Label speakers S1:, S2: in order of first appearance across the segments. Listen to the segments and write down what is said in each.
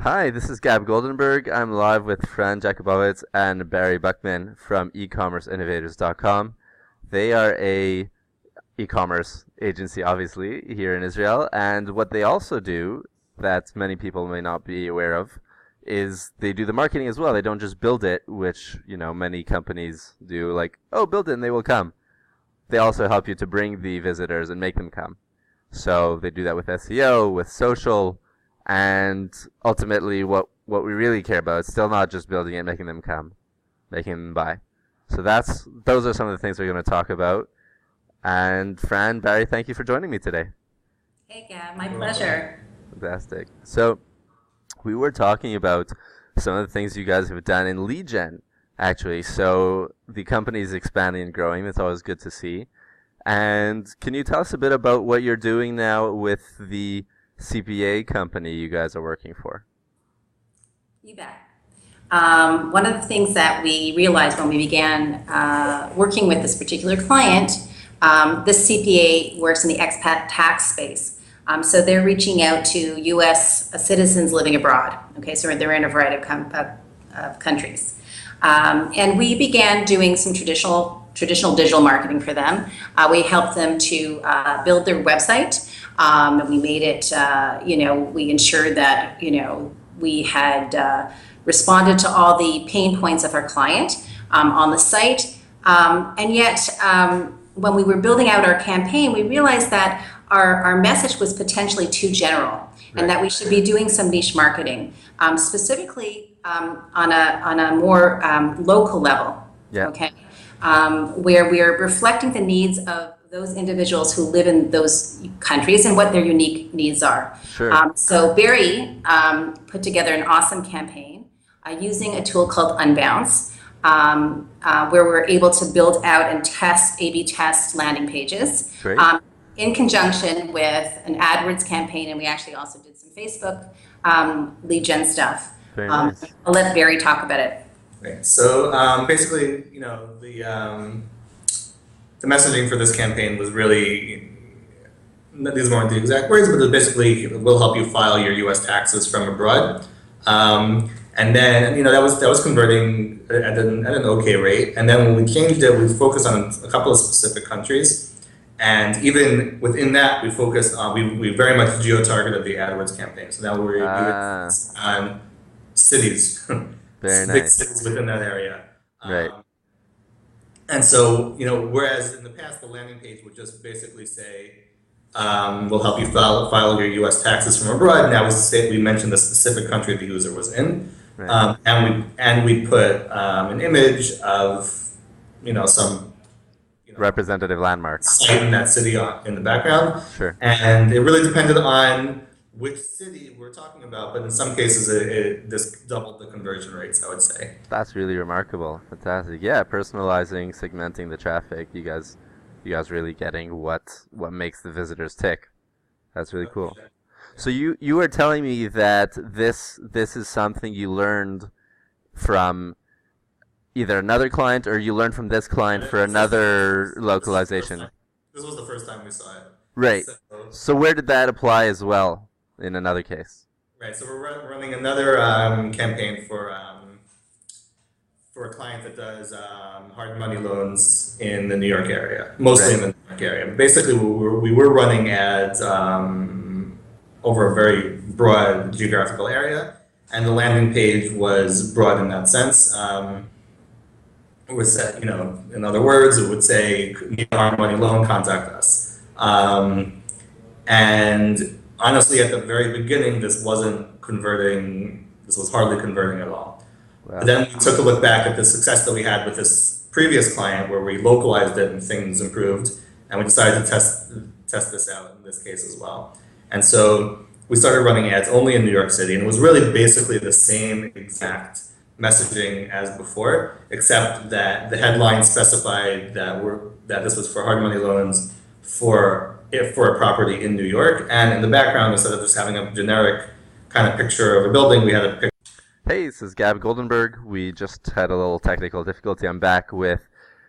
S1: Hi, this is Gab Goldenberg. I'm live with Fran Jakubowicz and Barry Buckman from ecommerceinnovators.com. They are a e-commerce agency, obviously, here in Israel, and what they also do that many people may not be aware of is they do the marketing as well. They don't just build it, which, many companies do, like, oh, build it and they will come. They also help you to bring the visitors and make them come. So they do that with SEO, with social, and ultimately what we really care about is still not just building it, making them come, making them buy. So those are some of the things we're going to talk about. And Fran, Barry, thank you for joining me today.
S2: Hey, Gab, my pleasure.
S1: Fantastic. So we were talking about some of the things you guys have done in lead gen, actually. So the company is expanding and growing. That's always good to see. And can you tell us a bit about what you're doing now with the CPA company you guys are working for?
S2: You bet. One of the things that we realized when we began working with this particular client, this CPA works in the expat tax space. So they're reaching out to U.S. citizens living abroad. Okay, so they're in a variety of countries. And we began doing some traditional digital marketing for them. We helped them to build their website. We made it, we ensured that, we had responded to all the pain points of our client on the site. And yet, when we were building out our campaign, we realized that our message was potentially too general, and that we should be doing some niche marketing, specifically on a more local level.
S1: Yeah.
S2: Okay. Where we're reflecting the needs of those individuals who live in those countries and what their unique needs are.
S1: Sure.
S2: So Barry put together an awesome campaign using a tool called Unbounce, where we're able to build out and A/B test landing pages.
S1: Great.
S2: In conjunction with an AdWords campaign, and we actually also did some Facebook lead gen stuff.
S1: Very nice.
S2: I'll let Barry talk about it.
S3: Right. So basically, the messaging for this campaign was really, these weren't the exact words, but it basically will help you file your U.S. taxes from abroad. And then, that was converting at an okay rate. And then when we changed it, we focused on a couple of specific countries. And even within that, we focused on, we very much geo-targeted the AdWords campaign. So now we're on cities.
S1: Very
S3: big
S1: nice.
S3: cities within that area.
S1: Right.
S3: And so, whereas in the past the landing page would just basically say, we'll help you file your U.S. taxes from abroad. Now we mentioned the specific country the user was in,
S1: Right.
S3: and we put an image of, some
S1: Representative landmark.
S3: site in that city in the background.
S1: Sure.
S3: And it really depended on which city we're talking about, but in some cases this doubled the conversion rates, I would say.
S1: That's really remarkable. Fantastic. Yeah, personalizing, segmenting the traffic. You guys really getting what makes the visitors tick. That's really cool. So you were telling me that this is something you learned from either another client or you learned from this client for another localization.
S3: This was the first time we saw it.
S1: Right. So where did that apply as well in another case?
S3: Right. So we're running another campaign for a client that does hard money loans in the New York area, mostly in the New York area. Basically, we were running ads over a very broad geographical area, and the landing page was broad in that sense. It was set, in other words, it would say, need a hard money loan, contact us. And honestly, at the very beginning, this wasn't converting. This was hardly converting at all.
S1: Wow.
S3: But then we took a look back at the success that we had with this previous client, where we localized it and things improved, and we decided to test this out in this case as well. And so we started running ads only in New York City, and it was really basically the same exact messaging as before, except that the headline specified that this was for hard money loans for a property in New York, and in the background, instead of just having a generic kind of picture of a building, we had a picture.
S1: Hey, this is Gab Goldenberg. We just had a little technical difficulty. I'm back with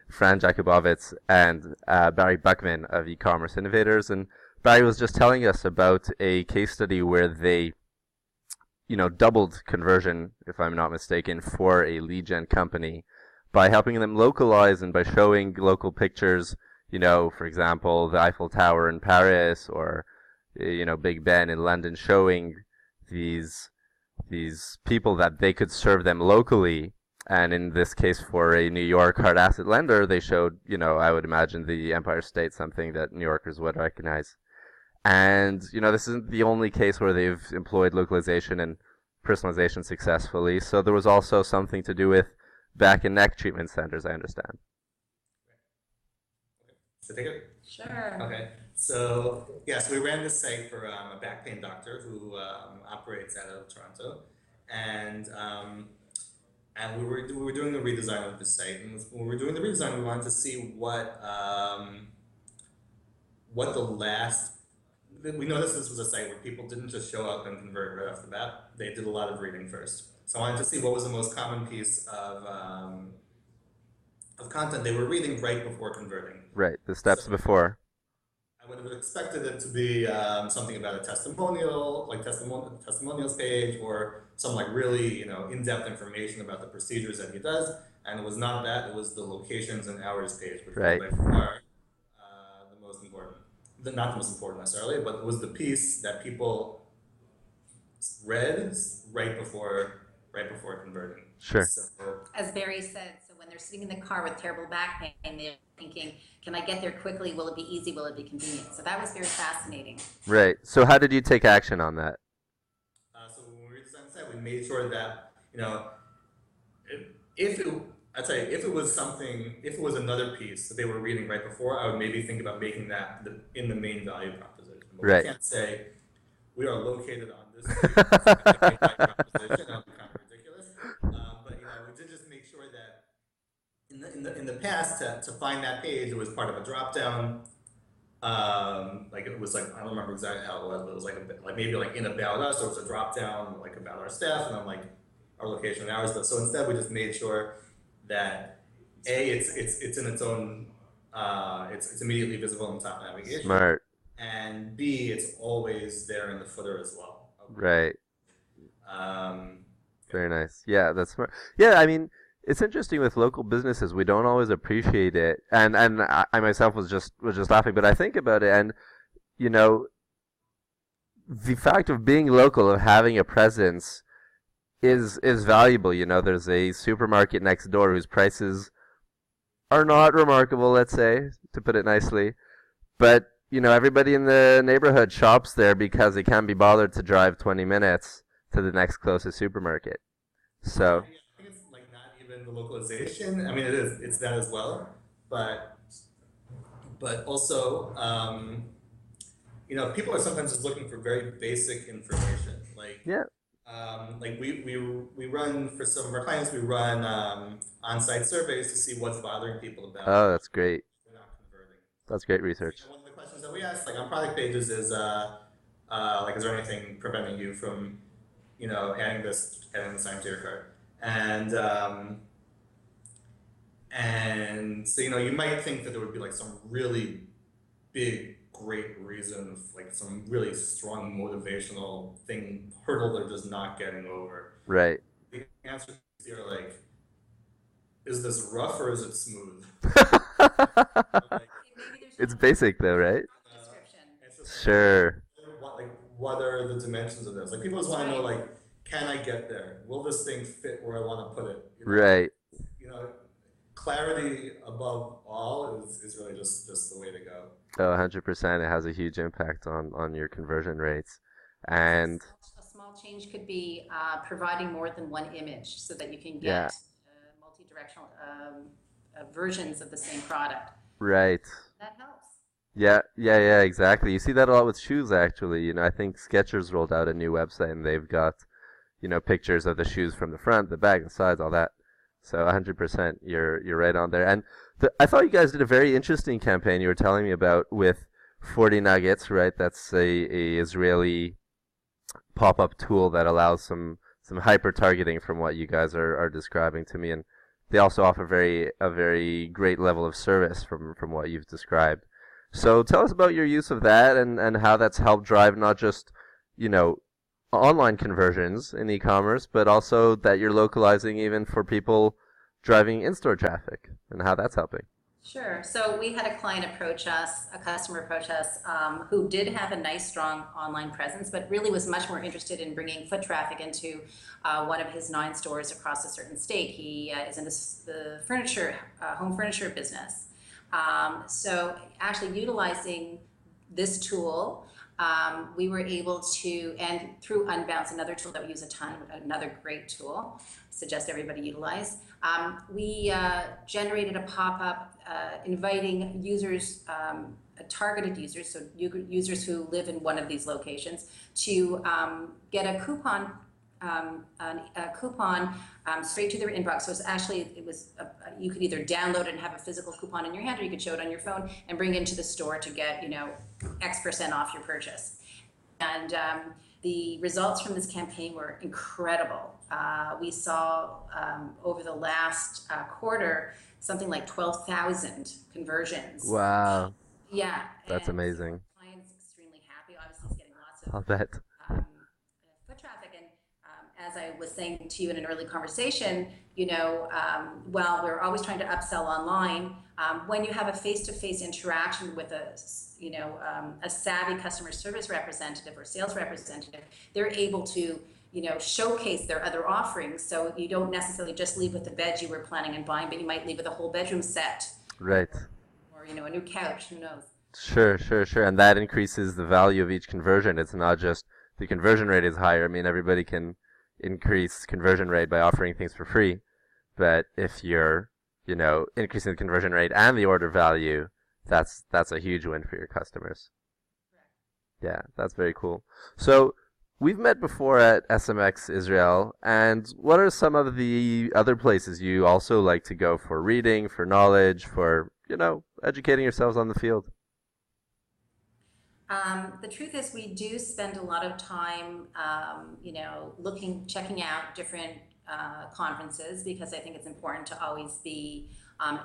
S1: Fran Jakubowicz and Barry Buckman of E-Commerce Innovators, and Barry was just telling us about a case study where they doubled conversion, if I'm not mistaken, for a lead gen company by helping them localize and by showing local pictures, for example, the Eiffel Tower in Paris or, Big Ben in London, showing these people that they could serve them locally. And in this case, for a New York hard asset lender, they showed, I would imagine the Empire State, something that New Yorkers would recognize. And, this isn't the only case where they've employed localization and personalization successfully. So there was also something to do with back and neck treatment centers, I understand.
S3: So take it?
S2: Sure.
S3: Okay. So, we ran this site for a back pain doctor who operates out of Toronto. And we were doing a redesign of the site. And when we were doing the redesign, we wanted to see what the last... We noticed this was a site where people didn't just show up and convert right off the bat. They did a lot of reading first. So I wanted to see what was the most common piece of content they were reading right before converting.
S1: Right, the steps before.
S3: I would have expected it to be something about a testimonial, like testimonials page, or some really in-depth information about the procedures that he does. And it was not that. It was the locations and hours page, which was by far the most important. Not the most important necessarily, but it was the piece that people read right before converting.
S1: Sure.
S2: So, as Barry said, so when they're sitting in the car with terrible back pain, they're thinking, can I get there quickly? Will it be easy? Will it be convenient? So that was very fascinating.
S1: Right. So how did you take action on that?
S3: So when we redesigned the site, we made sure that, if it was another piece that they were reading right before, I would maybe think about making that in the main value proposition. But we can't say we are located on this street. That's the main value proposition. That would be kind of ridiculous. But we did just make sure that in the past to find that page, it was part of a drop down. It was I don't remember exactly how it was, but it was maybe in About Us, or it was a drop down about our staff, and then our location and hours. But so instead, we just made sure that it's in its own, it's immediately visible in the top navigation.
S1: Smart.
S3: And B, it's always there in the footer as well.
S1: Okay. Right. Very nice. Yeah, that's smart. Yeah, I mean, it's interesting with local businesses. We don't always appreciate it, and I myself was just laughing, but I think about it, and the fact of being local, of having a presence, is valuable. There's a supermarket next door whose prices are not remarkable, let's say, to put it nicely, but everybody in the neighborhood shops there because they can't be bothered to drive 20 minutes to the next closest supermarket. So
S3: I think it's not even the localization. I mean, it's that as well, but also people are sometimes just looking for very basic information. We run, for some of our clients, we run on-site surveys to see what's bothering people about.
S1: Oh, that's great.
S3: They're not converting.
S1: That's great research.
S3: One of the questions that we ask, on product pages, is is there anything preventing you from, adding this sign to your cart? And so you might think that there would be some really big, great reason, some really strong motivational hurdle they're just not getting over.
S1: Right.
S3: The answers are is this rough or is it smooth?
S1: It's basic though, right? Sure.
S3: What are the dimensions of this? People just want to know, can I get there? Will this thing fit where I want to put it?
S1: Right.
S3: Clarity above all is really just the way to go.
S1: Oh, 100%. It has a huge impact on your conversion rates. And
S2: a small change could be providing more than one image so that you can get multi-directional versions of the same product.
S1: Right.
S2: That helps.
S1: Yeah, exactly. You see that a lot with shoes, actually. I think Skechers rolled out a new website, and they've got, pictures of the shoes from the front, the back, the sides, all that. So 100%, you're right on there. And I thought you guys did a very interesting campaign you were telling me about with 40 Nuggets, right? That's a Israeli pop-up tool that allows some hyper-targeting from what you guys are describing to me. And they also offer a very great level of service from what you've described. So tell us about your use of that and how that's helped drive not just, online conversions in e-commerce, but also that you're localizing even for people driving in-store traffic and how that's helping.
S2: Sure. So we had a client approach us, a customer approach us, who did have a nice, strong online presence, but really was much more interested in bringing foot traffic into one of his 9 stores across a certain state. He is in the furniture, home furniture business. So actually utilizing this tool, we were able to, and through Unbounce, another tool that we use a ton, another great tool, suggest everybody utilize. We generated a pop-up inviting users, targeted users, so users who live in one of these locations, to get a coupon straight to their inbox. So you could either download it and have a physical coupon in your hand, or you could show it on your phone and bring it into the store to get, X% off your purchase. And the results from this campaign were incredible. We saw over the last quarter something like 12,000 conversions.
S1: Wow.
S2: Yeah.
S1: That's amazing.
S2: The client's extremely happy. Obviously, he's getting lots of
S1: I'll bet.
S2: foot traffic. And as I was saying to you in an early conversation, while we're always trying to upsell online, when you have a face-to-face interaction with a savvy customer service representative or sales representative, they're able to showcase their other offerings. So you don't necessarily just leave with the bed you were planning on buying, but you might leave with a whole bedroom set.
S1: Right.
S2: Or, a new couch, who knows?
S1: Sure. And that increases the value of each conversion. It's not just the conversion rate is higher. I mean, everybody can increase conversion rate by offering things for free. But if you're, increasing the conversion rate and the order value, that's a huge win for your customers. Yeah, that's very cool. So we've met before at SMX Israel, and what are some of the other places you also like to go for reading, for knowledge, for, educating yourselves on the field?
S2: The truth is we do spend a lot of time, checking out different conferences, because I think it's important to always be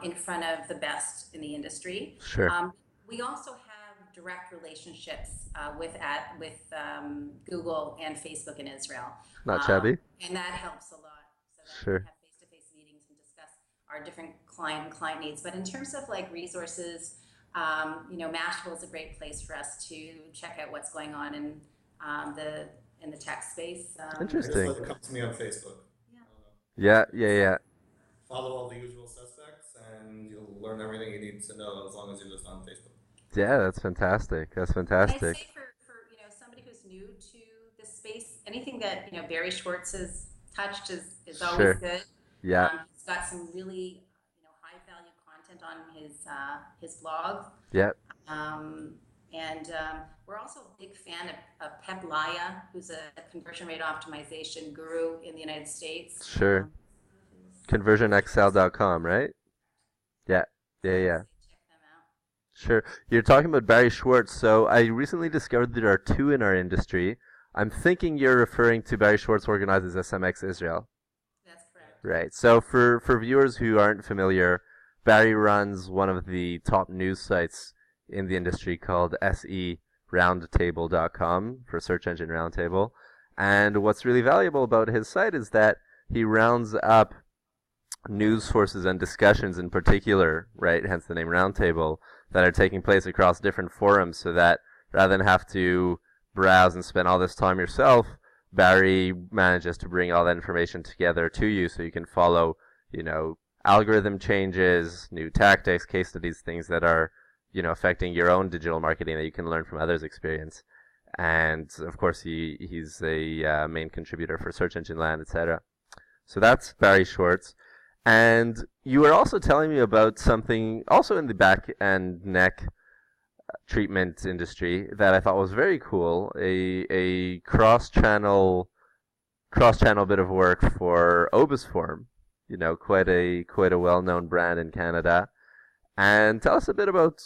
S2: in front of the best in the industry.
S1: Sure.
S2: We also have direct relationships with Google and Facebook in Israel.
S1: Not shabby.
S2: And that helps a lot. So that
S1: Sure.
S2: we have face-to-face meetings and discuss our different client needs. But in terms of resources, Mashable is a great place for us to check out what's going on in the tech space.
S1: Interesting.
S3: Just come to me on Facebook.
S1: Yeah.
S3: Follow all the usual suspects, and you'll learn everything you need to know as long as you're just on Facebook.
S1: Yeah, that's fantastic.
S2: I'd say for somebody who's new to this space, anything that Barry Schwartz has touched is always
S1: Sure.
S2: good.
S1: Yeah.
S2: He's got some really high value content on his blog.
S1: Yeah.
S2: And we're also a big fan of Pep Laya, who's a conversion rate optimization guru in the United States.
S1: Sure. ConversionXL.com, right? Yeah.
S2: Check them out.
S1: Sure. You're talking about Barry Schwartz. So I recently discovered there are 2 in our industry. I'm thinking you're referring to Barry Schwartz organizes SMX Israel.
S2: That's correct.
S1: Right. So for viewers who aren't familiar, Barry runs one of the top news sites in the industry called SERoundtable.com, for Search Engine Roundtable. And what's really valuable about his site is that he rounds up news sources and discussions in particular, right, hence the name Roundtable, that are taking place across different forums, so that rather than have to browse and spend all this time yourself, Barry manages to bring all that information together to you so you can follow, algorithm changes, new tactics, case studies, things that are, affecting your own digital marketing that you can learn from others' experience. And of course, he's a main contributor for Search Engine Land, etc. So that's Barry Schwartz. And you were also telling me about something also in the back and neck treatment industry that I thought was very cool. A cross-channel bit of work for Obisform. Quite a well-known brand in Canada. And tell us a bit about,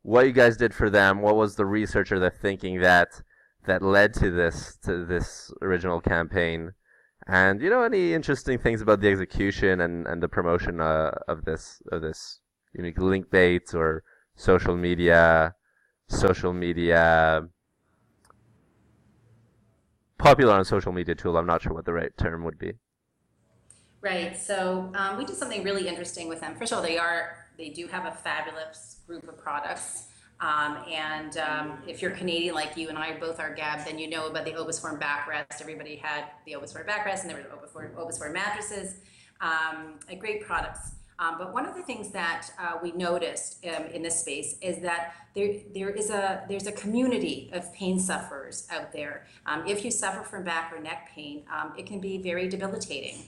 S1: what you guys did for them. What was the research or the thinking that led to this original campaign? And any interesting things about the execution and the promotion of this unique link bait or social media popular on social media tool. I'm not sure what the right term would be.
S2: Right. So we did something really interesting with them. First of all, they do have a fabulous group of products. And if you're Canadian like you and I both are, Gab, then you know about the Obisform backrest. Everybody had the Obisform backrest, and there were Obisform mattresses. Great products. But one of the things that we noticed in this space is that there's a community of pain sufferers out there. If you suffer from back or neck pain, it can be very debilitating.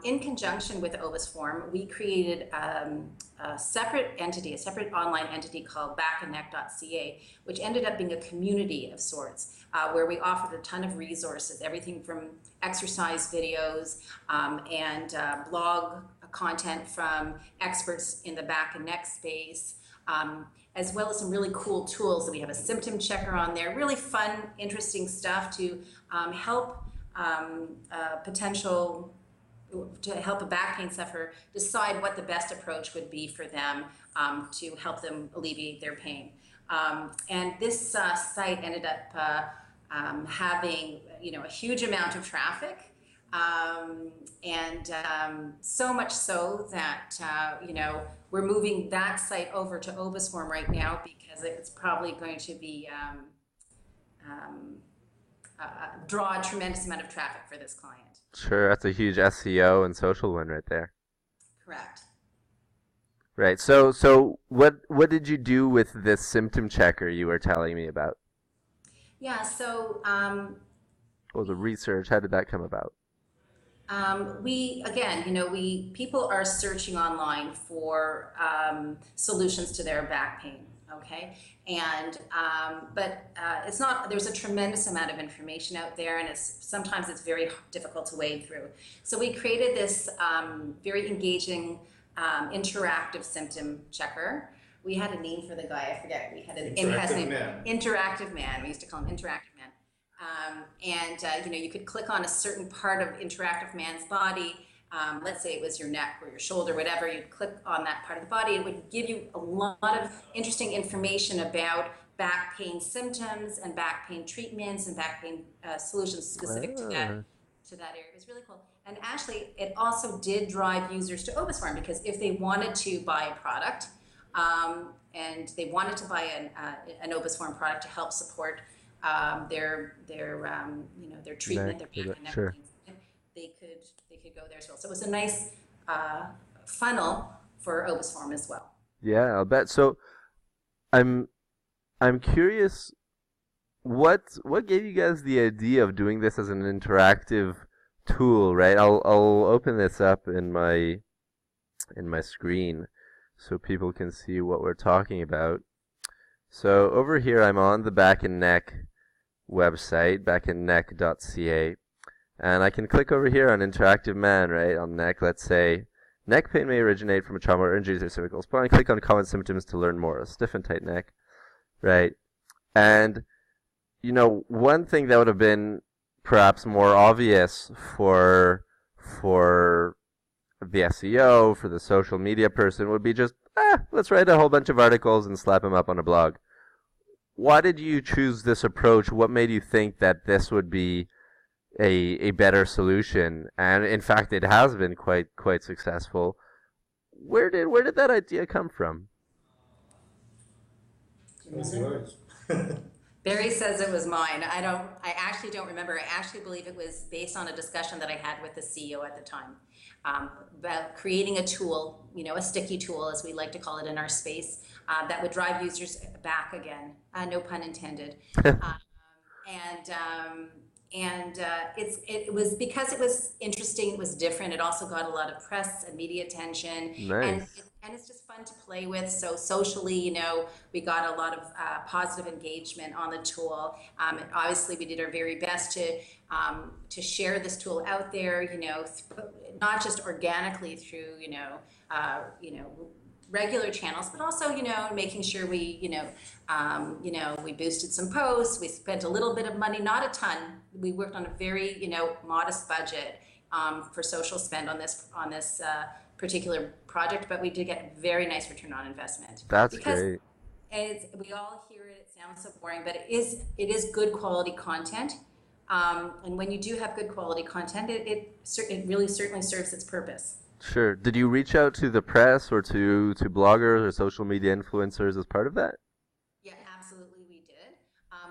S2: In conjunction with Obisform, we created a separate entity, a separate online entity called backandneck.ca, which ended up being a community of sorts, where we offered a ton of resources, everything from exercise videos and blog content from experts in the back and neck space, as well as some really cool tools. We have a symptom checker on there, really fun, interesting stuff to help help a back pain sufferer decide what the best approach would be for them to help them alleviate their pain. And this site ended up having, a huge amount of traffic, and so much so that we're moving that site over to Obisform right now because it's probably going to be draw a tremendous amount of traffic for this client.
S1: Sure, that's a huge SEO and social win right there.
S2: Correct.
S1: Right. So what did you do with this symptom checker you were telling me about?
S2: Yeah. So.
S1: What was the research? How did that come about?
S2: People are searching online for solutions to their back pain. Okay, and it's not. There's a tremendous amount of information out there, and sometimes it's very difficult to wade through. So we created this very engaging, interactive symptom checker. We had a name for the guy. I forget. We had an interactive man. We used to call him Interactive Man. You could click on a certain part of Interactive Man's body. Let's say it was your neck or your shoulder, whatever. You'd click on that part of the body. It would give you a lot of interesting information about back pain symptoms and back pain treatments and back pain solutions specific to that area. It was really cool. And actually, it also did drive users to Obisform because if they wanted to buy a product and they wanted to buy an Obisform product to help support their treatment, their back and neck pain, they could go there as well. So it was a nice funnel for Obisform as well.
S1: Yeah, I'll bet. So I'm curious, what gave you guys the idea of doing this as an interactive tool, right? I'll open this up in my screen so people can see what we're talking about. So over here I'm on the Back and Neck website, backandneck.ca. And I can click over here on Interactive Man, right, on neck. Let's say, neck pain may originate from a trauma or injuries or cervical spine. Click on common symptoms to learn more. A stiff and tight neck, right? And, one thing that would have been perhaps more obvious for the SEO, for the social media person, would be just, let's write a whole bunch of articles and slap them up on a blog. Why did you choose this approach? What made you think that this would be a better solution? And in fact, it has been quite successful. Where did that idea come from?
S2: Barry says it was mine. I actually don't remember. I actually believe it was based on a discussion that I had with the CEO at the time about creating a tool, a sticky tool, as we like to call it in our space, that would drive users back again. No pun intended. It was because it was interesting, it was different. It also got a lot of press and media attention.
S1: Nice.
S2: And it's just fun to play with. So socially, we got a lot of positive engagement on the tool. And obviously, we did our very best to share this tool out there. Not just organically through regular channels, but also making sure we we boosted some posts. We spent a little bit of money, not a ton. We worked on a very modest budget for social spend on this particular project, but we did get a very nice return on investment.
S1: That's great.
S2: We all hear it sounds so boring, but it is good quality content. And when you do have good quality content, it really certainly serves its purpose.
S1: Sure. Did you reach out to the press or to bloggers or social media influencers as part of that?
S2: Yeah, absolutely, we did.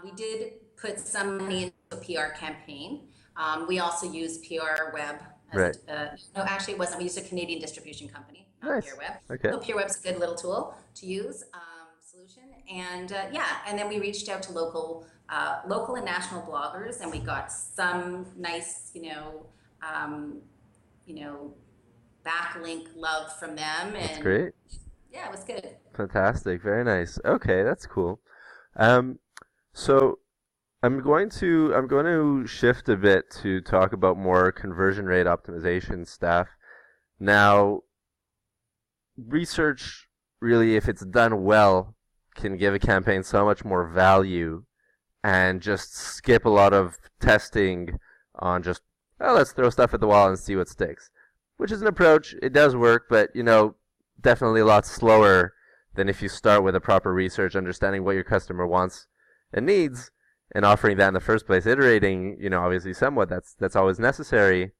S2: We did put some money into a PR campaign. We also used PR Web
S1: Right.
S2: as no, actually it wasn't. We used a Canadian distribution company, not
S1: Nice.
S2: PR Web.
S1: Okay.
S2: So PR Web's a good little tool to use, solution. And yeah, and then we reached out to local and national bloggers, and we got some nice, you know, backlink love from them,
S1: That's
S2: and
S1: great.
S2: yeah, it was good.
S1: Fantastic. Very nice. Okay, that's cool. Um, so I'm going to shift a bit to talk about more conversion rate optimization stuff. Now, research really, if it's done well, can give a campaign so much more value and just skip a lot of testing on just, oh, let's throw stuff at the wall and see what sticks. Which is an approach. It does work, but definitely a lot slower than if you start with a proper research, understanding what your customer wants and needs, and offering that in the first place. Iterating, obviously somewhat that's always necessary,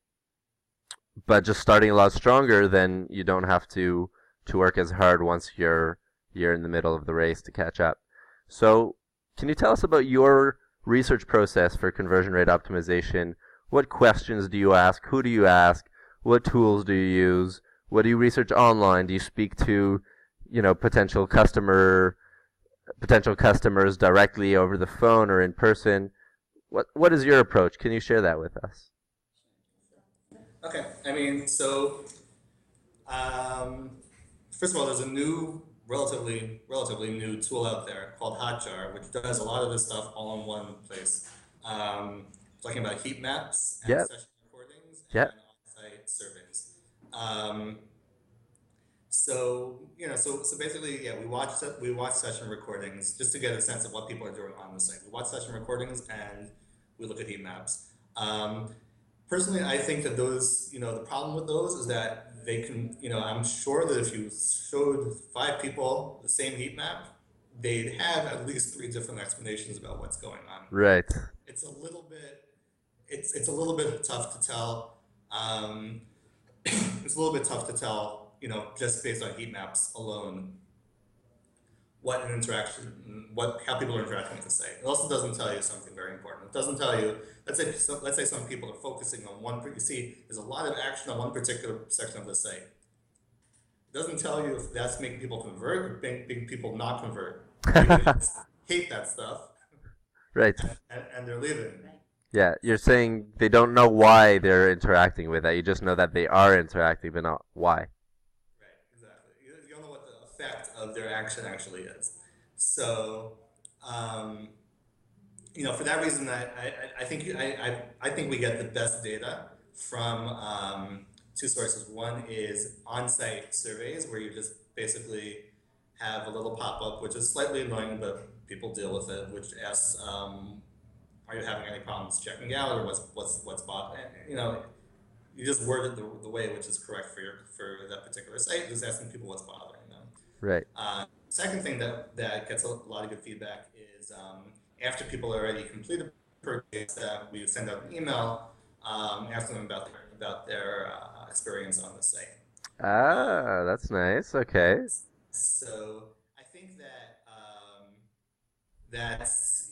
S1: but just starting a lot stronger, then you don't have to work as hard once you're in the middle of the race to catch up. So, can you tell us about your research process for conversion rate optimization? What questions do you ask? Who do you ask? What tools do you use? What do you research online? Do you speak to, potential customers directly over the phone or in person? What is your approach? Can you share that with us?
S3: Okay, first of all, there's a relatively new tool out there called Hotjar, which does a lot of this stuff all in one place. Talking about heat maps and
S1: Yep.
S3: session recordings
S1: Yep.
S3: and on-site surveys. So basically, yeah, we watch session recordings just to get a sense of what people are doing on the site. We watch session recordings and we look at heat maps. Personally, I think that those, the problem with those is that they can, I'm sure that if you showed 5 people the same heat map, they'd have at least 3 different explanations about what's going on.
S1: Right.
S3: It's a little bit tough to tell. It's a little bit tough to tell, just based on heat maps alone, how people are interacting with the site. It also doesn't tell you something very important. It doesn't tell you, let's say some people are focusing on you see there's a lot of action on one particular section of the site. It doesn't tell you if that's making people convert or making people not convert. Maybe they just hate that stuff.
S1: Right.
S3: And they're leaving.
S1: Yeah, you're saying they don't know why they're interacting with that. You just know that they are interacting, but not why.
S3: Right, exactly. You don't know what the effect of their action actually is. So, for that reason, I think we get the best data from 2 sources. One is on-site surveys, where you just basically have a little pop-up, which is slightly annoying, but people deal with it, which asks, are you having any problems checking out, or what's bothering? You just word it the way which is correct for that particular site, just asking people what's bothering them.
S1: Right.
S3: Second thing that gets a lot of good feedback is after people already completed the purchase, we send out an email asking them about their experience on the site.
S1: That's nice. Okay.
S3: So I think that that's,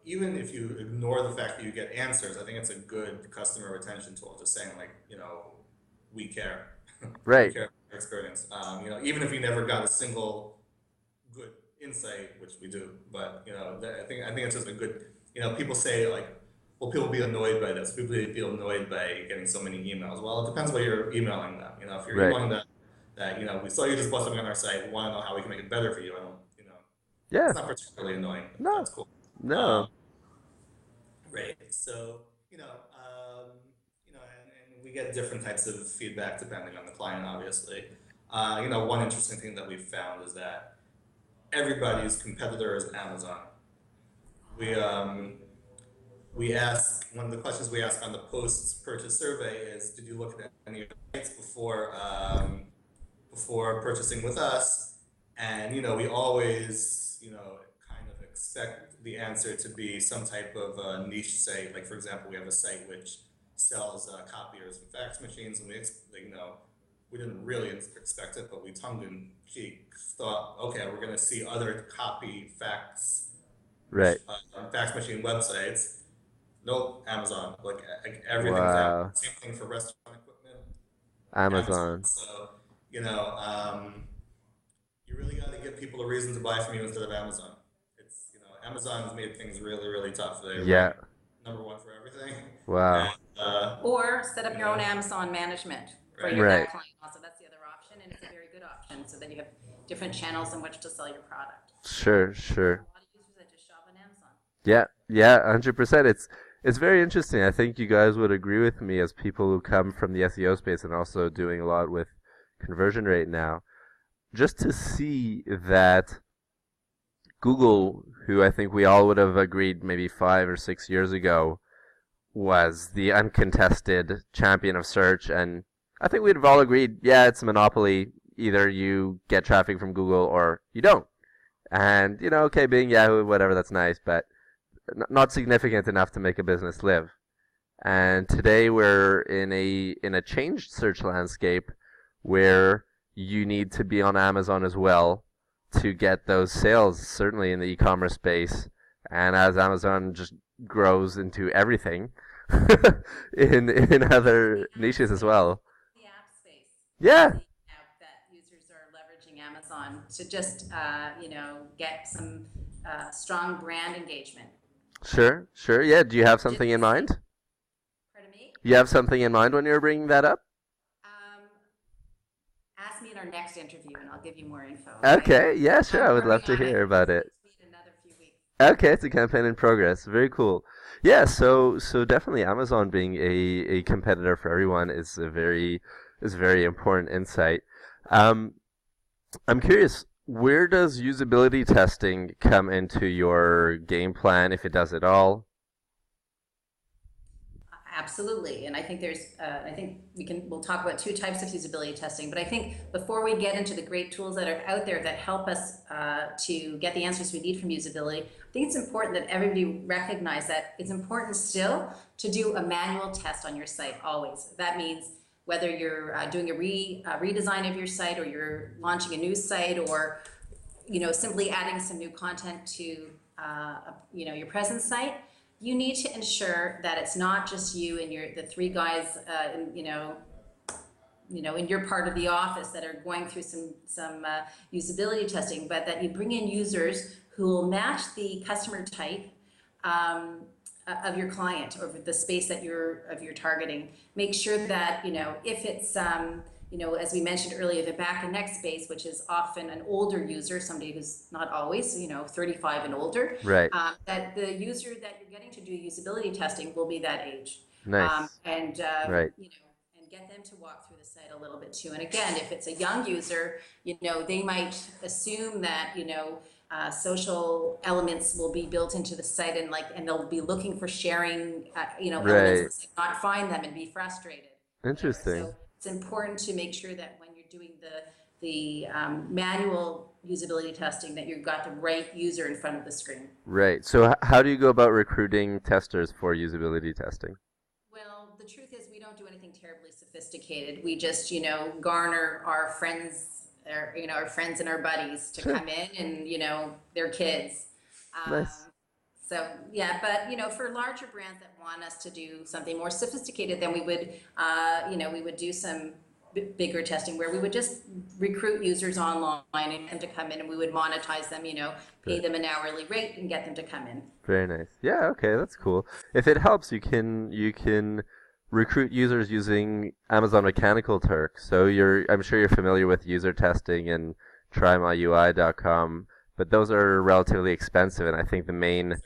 S3: even if you ignore the fact that you get answers, I think it's a good customer retention tool. Just saying, like, we care.
S1: Right.
S3: We care about your experience. Even if you never got a single good insight, which we do, but I think it's just a good. People say, like, will people be annoyed by this? People feel annoyed by getting so many emails. Well, it depends what you're emailing them. If you're
S1: Right.
S3: emailing that we saw you just bought something on our site, we want to know how we can make it better for you.
S1: Yeah.
S3: It's not particularly annoying.
S1: No.
S3: That's cool.
S1: No.
S3: Right. So, and we get different types of feedback depending on the client, obviously. One interesting thing that we've found is that everybody's competitor is Amazon. We ask, one of the questions we ask on the post-purchase survey is, did you look at any of the sites before purchasing with us? And, we always, kind of expect the answer to be some type of niche site. Like for example, we have a site which sells copiers and fax machines, and we didn't really expect it, but we tongue in cheek thought, okay, we're going to see other copy
S1: Right.
S3: fax machine websites. Nope, Amazon. Everything's
S1: Wow.
S3: Amazon. Same thing for restaurant equipment. Amazon.
S1: Amazon.
S3: So, you really got to give people a reason to buy from you instead of Amazon. Amazon's made things really, really tough. They
S1: Yeah.
S3: rank #1 for everything.
S1: Wow.
S2: Or set up your own Amazon management for
S3: Right.
S2: your
S1: Right.
S2: that client. Also, that's the other option, and it's a very good option, so that you have different channels in which to sell your product.
S1: Sure.
S2: A lot of users that just shop on Amazon.
S1: Yeah, 100%. It's very interesting. I think you guys would agree with me as people who come from the SEO space and also doing a lot with conversion rate now. Just to see that Google, who I think we all would have agreed maybe 5 or 6 years ago, was the uncontested champion of search, and I think we'd have all agreed, yeah, it's a monopoly. Either you get traffic from Google or you don't. And, okay, being Yahoo, whatever, that's nice, but not significant enough to make a business live. And today we're in a changed search landscape where you need to be on Amazon as well to get those sales, certainly in the e-commerce space. And as Amazon just grows into everything in other niches as well.
S2: The app space.
S1: Yeah.
S2: That users are leveraging Amazon to just get some strong brand engagement.
S1: Sure. Yeah. Do you have something in mind?
S2: Pardon me?
S1: You have something in mind when you were bringing that up?
S2: Ask me in our next interview, and I'll give you more info.
S1: Okay. Yeah, sure. I would love to hear about it.
S2: Another few weeks.
S1: Okay, it's a campaign in progress. Very cool. Yeah, so definitely Amazon being a competitor for everyone is very important insight. I'm curious, where does usability testing come into your game plan, if it does at all?
S2: Absolutely, and I think we'll talk about 2 types of usability testing, but I think before we get into the great tools that are out there that help us to get the answers we need from usability, I think it's important that everybody recognize that it's important still to do a manual test on your site always. That means whether you're doing a redesign of your site, or you're launching a new site, or simply adding some new content to your present site. You need to ensure that it's not just you and the 3 guys, in your part of the office that are going through some usability testing, but that you bring in users who will match the customer type of your client, or the space that you're targeting. Make sure that if it's as we mentioned earlier, the back and neck space, which is often an older user, somebody who's not always, 35 and older,
S1: Right.
S2: That the user that you're getting to do usability testing will be that age.
S1: Nice. Right.
S2: And get them to walk through the site a little bit too. And again, if it's a young user, they might assume that, social elements will be built into the site, and they'll be looking for sharing, elements, not find them and be frustrated.
S1: Interesting.
S2: So it's important to make sure that when you're doing the manual usability testing, that you've got the right user in front of the screen.
S1: Right. So how do you go about recruiting testers for usability testing?
S2: Well, the truth is we don't do anything terribly sophisticated. We just, garner our friends, our friends and our buddies to come in, and, their kids.
S1: Nice.
S2: So yeah, but for larger brands that want us to do something more sophisticated, then we would do some bigger testing where we would just recruit users online and get them to come in, and we would monetize them, pay them an hourly rate and get them to come in.
S1: Very nice. Yeah, okay, that's cool. If it helps, you can recruit users using Amazon Mechanical Turk. So I'm sure you're familiar with user testing and trymyui.com, but those are relatively expensive, and I think the main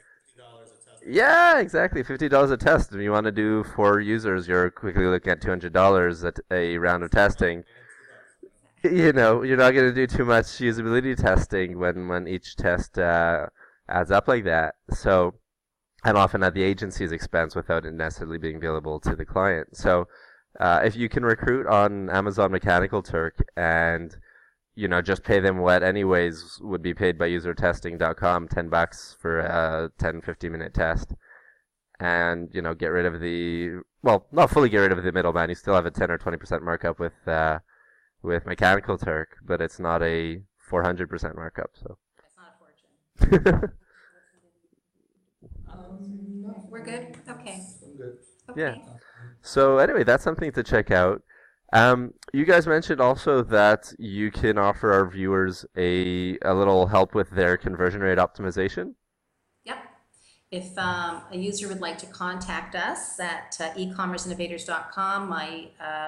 S1: Yeah, exactly. $50 a test. If you want to do 4 users, you're quickly looking at $200 at a round of testing. You're not going to do too much usability testing when each test adds up like that. So, and often at the agency's expense without it necessarily being available to the client. So, if you can recruit on Amazon Mechanical Turk and just pay them what anyways would be paid by usertesting.com, $10 for a 10-15 minute test. And, get rid of not fully get rid of the middleman. You still have a 10 or 20% markup with Mechanical Turk, but it's not a 400% markup, so.
S2: That's not a fortune. We're good? Okay.
S3: I'm good.
S2: Okay.
S1: Yeah. So anyway, that's something to check out. You guys mentioned also that you can offer our viewers a little help with their conversion rate optimization.
S2: Yep. If a user would like to contact us at ecommerceinnovators.com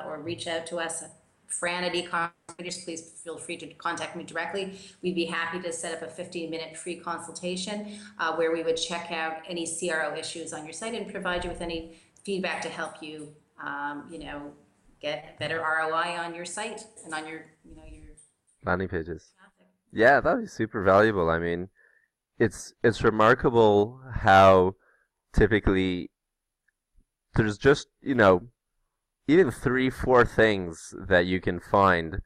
S2: or reach out to us at Fran at ecommerceinnovators, please feel free to contact me directly. We'd be happy to set up a 15-minute free consultation where we would check out any CRO issues on your site and provide you with any feedback to help you, get better ROI on your site and on your
S1: Landing pages.
S2: traffic.
S1: Yeah, that'd be super valuable. I mean, it's remarkable how typically there's just, even 3-4 things that you can find,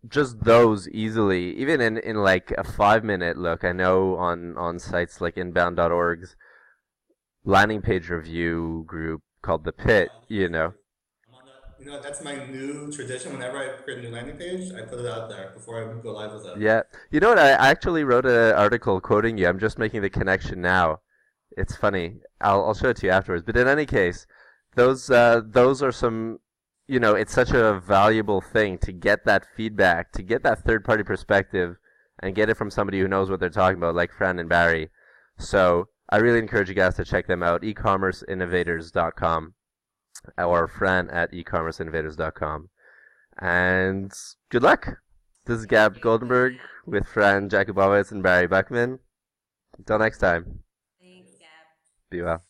S1: just those easily, even in like a 5-minute look. I know on sites like inbound.org's landing page review group called The Pit,
S3: That's my new tradition. Whenever I create a new landing page, I put it out there before I go live with it.
S1: Yeah. You know what? I actually wrote an article quoting you. I'm just making the connection now. It's funny. I'll show it to you afterwards. But in any case, those are some, it's such a valuable thing to get that feedback, to get that third-party perspective, and get it from somebody who knows what they're talking about, like Fran and Barry. So I really encourage you guys to check them out, ecommerceinnovators.com, or Fran at ecommerceinnovators.com. And good luck. This is Gab Goldenberg with Fran Jakubowicz and Barry Buckman. Until next time.
S2: Thanks, Gab.
S1: Be well.